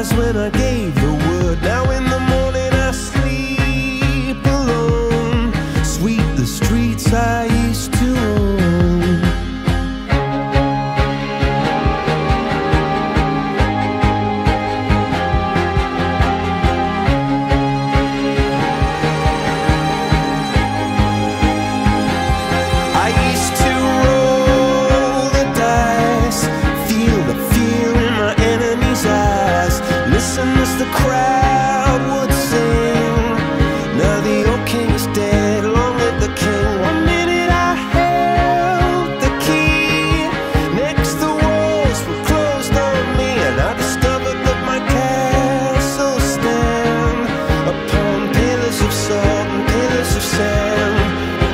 eyes when I gave the word. Now in the morning I sleep alone. Sweep the streets I used to own. I used to roll the dice, feel the fear in my enemy's eyes, listen as the crowd would sing. Now the old king is dead, long live the king. One minute I held the key, next the walls were closed on me, and I discovered that my castle stand upon pillars of salt and pillars of sand.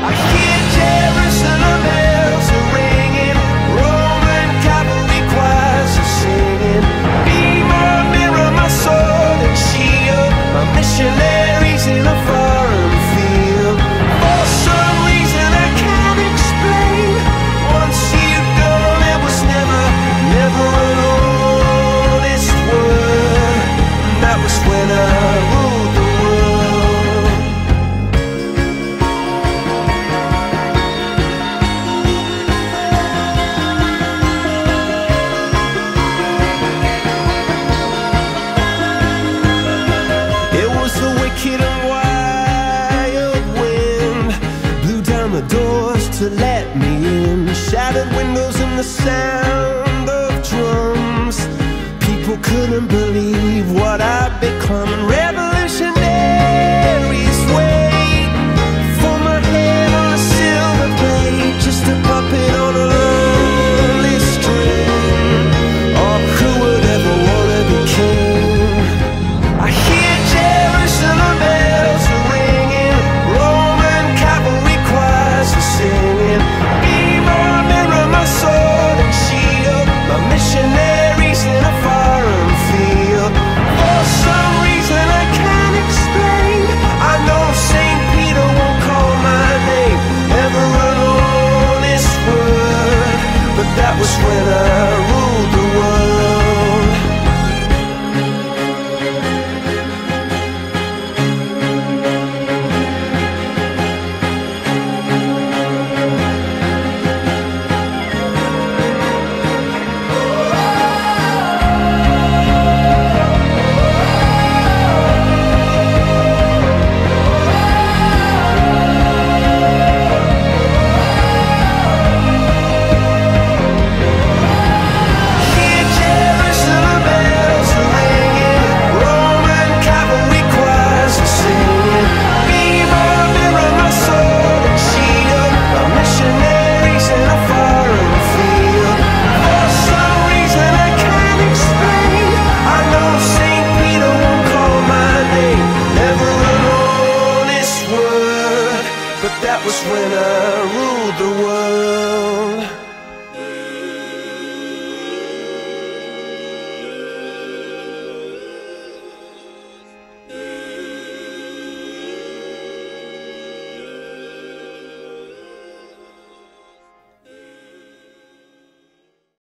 I hear Jerusalem bells are ringing, Roman cavalry choirs are singing. Be my mirror, my sword and shield, my missionaries in a foreign field. For some reason I can't explain, once you've gone it was never, never an honest word. And that was when I ruled the world. It was the wicked and wild wind, blew down the doors to let me in, shattered windows and the sound of drums. People couldn't believe what I'd become, and